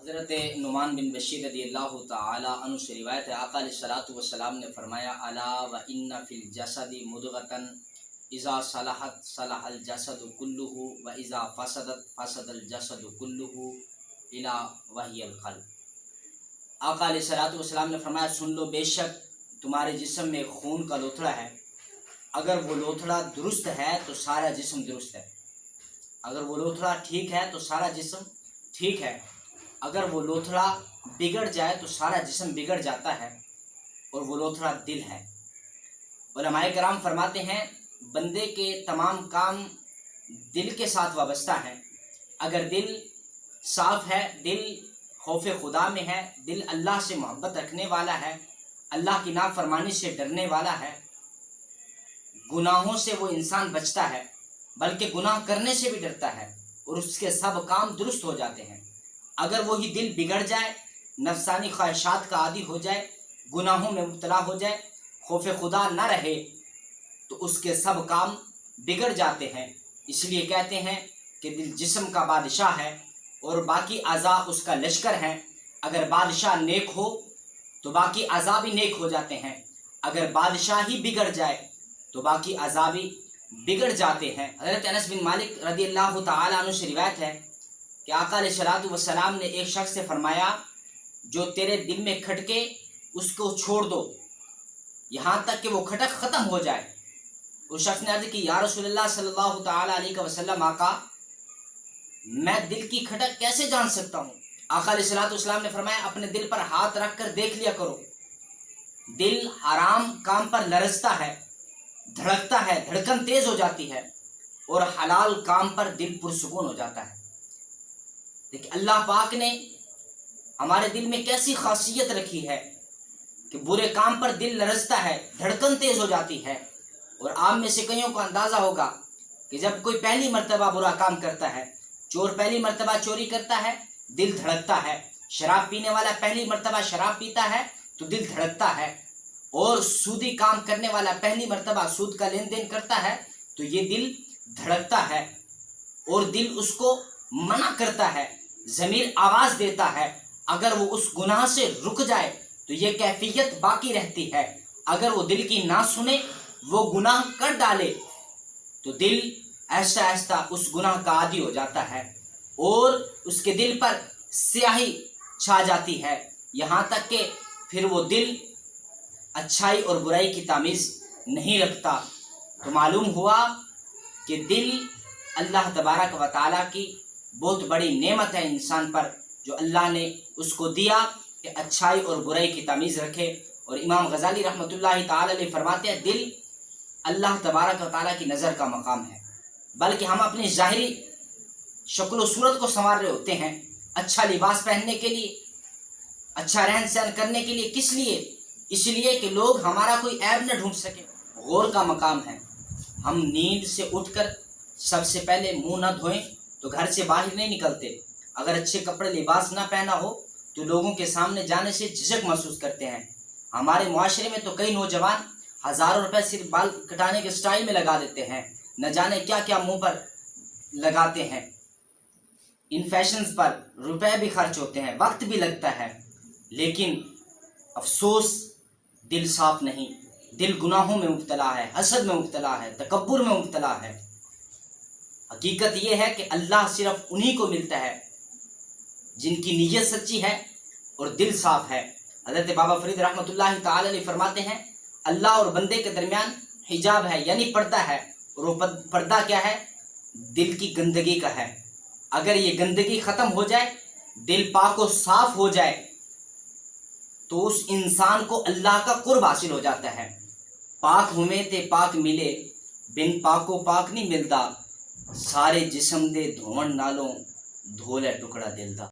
हज़रत नुमान बिन बशीर रज़ियल्लाहु ताला अन्हु से रिवायत है, आका अलैहिस्सलातु वस्सलाम ने फरमाया, अला व इन्ना फिल जसदी मुदगतन इज़ा सलहत सलहल जसदु कुल्लुहु व इज़ा फसदत फसदल जसदु कुल्लुहु इला वहियल क़ल्ब। आका अलैहिस्सलातु वस्सलाम ने फरमाया, सुन लो, बेशक तुम्हारे जिस्म में खून का लोथड़ा है, अगर वो लोथड़ा दुरुस्त है तो सारा जिस्म दुरुस्त है, अगर वो लोथड़ा ठीक है तो सारा जिस्म ठीक है, अगर वो लोथड़ा बिगड़ जाए तो सारा जिस्म बिगड़ जाता है, और वो लोथड़ा दिल है। उलमाए कराम फरमाते हैं, बंदे के तमाम काम दिल के साथ वाबस्ता है। अगर दिल साफ है, दिल खौफ खुदा में है, दिल अल्लाह से मोहब्बत रखने वाला है, अल्लाह की नाफरमानी से डरने वाला है, गुनाहों से वो इंसान बचता है, बल्कि गुनाह करने से भी डरता है, और उसके सब काम दुरुस्त हो जाते हैं। अगर वही दिल बिगड़ जाए, नफसानी ख्वाहिशात का आदी हो जाए, गुनाहों में मुब्तला हो जाए, खौफ खुदा न रहे, तो उसके सब काम बिगड़ जाते हैं। इसलिए कहते हैं कि दिल जिस्म का बादशाह है और बाकी अज़ा उसका लश्कर हैं। अगर बादशाह नेक हो तो बाकी अज़ा भी नेक हो जाते हैं, अगर बादशाह ही बिगड़ जाए तो बाकी अज़ा भी बिगड़ जाते हैं। हज़रत अनस बिन मालिक रज़ियल्लाहु ताला अन्हु से रिवायत है कि आका अलैहिस्सलातु वस्सलाम ने एक शख्स से फरमाया, जो तेरे दिल में खटके उसको छोड़ दो यहाँ तक कि वो खटक ख़त्म हो जाए। उस शख्स ने अर्ज़ की, या रसूलल्लाह सल्लल्लाहु ताला अलैहि वसल्लम, आका मैं दिल की खटक कैसे जान सकता हूँ? आका अलैहिस्सलातु वस्सलाम ने फरमाया, अपने दिल पर हाथ रख कर देख लिया करो, दिल हराम काम पर लरजता है, धड़कता है, धड़कन तेज हो जाती है, और हलाल काम पर दिल पुरसुकून हो जाता है। देखिए, अल्लाह पाक ने हमारे दिल में कैसी खासियत रखी है कि बुरे काम पर दिल लरजता है, धड़कन तेज हो जाती है। और आप में से कईयों को अंदाजा होगा कि जब कोई पहली मर्तबा बुरा काम करता है, चोर पहली मर्तबा चोरी करता है, दिल धड़कता है, शराब पीने वाला पहली मर्तबा शराब पीता है तो दिल धड़कता है, और सूदी काम करने वाला पहली मर्तबा सूद का लेन देन करता है तो ये दिल धड़कता है, और दिल उसको मना करता है, ज़मीर आवाज़ देता है। अगर वो उस गुनाह से रुक जाए तो ये कैफियत बाकी रहती है, अगर वो दिल की ना सुने, वो गुनाह कर डाले, तो दिल ऐसा ऐसा उस गुनाह का आदी हो जाता है, और उसके दिल पर स्याही छा जाती है, यहाँ तक कि फिर वो दिल अच्छाई और बुराई की तामीज़ नहीं रखता। तो मालूम हुआ कि दिल अल्लाह तबारक व तआला की बहुत बड़ी नेमत है इंसान पर, जो अल्लाह ने उसको दिया कि अच्छाई और बुराई की तामीज़ रखे। और इमाम गज़ाली रहमतुल्लाहि ताला अलैह फरमाते हैं, दिल अल्लाह तबारक व तआला की नज़र का मकाम है, बल्कि हम अपनी ज़ाहिरी शक्ल सूरत को संवार रहे होते हैं, अच्छा लिबास पहनने के लिए, अच्छा रहन सहन करने के लिए। किस लिए? इसलिए कि लोग हमारा कोई ऐब न ढूंढ सके। गौर का मकाम है, हम नींद से उठकर सबसे पहले मुंह न धोएं तो घर से बाहर नहीं निकलते। अगर अच्छे कपड़े लिबास ना पहना हो तो लोगों के सामने जाने से झिझक महसूस करते हैं। हमारे मुआशरे में तो कई नौजवान हज़ारों रुपए सिर्फ बाल कटाने के स्टाइल में लगा देते हैं, न जाने क्या क्या मुंह पर लगाते हैं। इन फैशंस पर रुपए भी खर्च होते हैं, वक्त भी लगता है, लेकिन अफसोस दिल साफ नहीं, दिल गुनाहों में मुब्तला है, हसद में मुब्तला है, तकब्बुर में मुब्तला है। हकीकत यह है कि अल्लाह सिर्फ उन्हीं को मिलता है जिनकी नीयत सच्ची है और दिल साफ है। हज़रत बाबा फरीद रहमतुल्लाहि ताला अलैह फरमाते हैं, अल्लाह और बंदे के दरमियान हिजाब है, यानी पर्दा है, और वो पर्दा क्या है? दिल की गंदगी का है। अगर ये गंदगी ख़त्म हो जाए, दिल पाक और साफ हो जाए, तो उस इंसान को अल्लाह का कुर्ब हासिल हो जाता है। पाक हुमे ते पाक मिले, बिन पाको पाक नहीं मिलता, सारे जिस्म दे धोवन नालों धोले टुकड़ा दिल दा।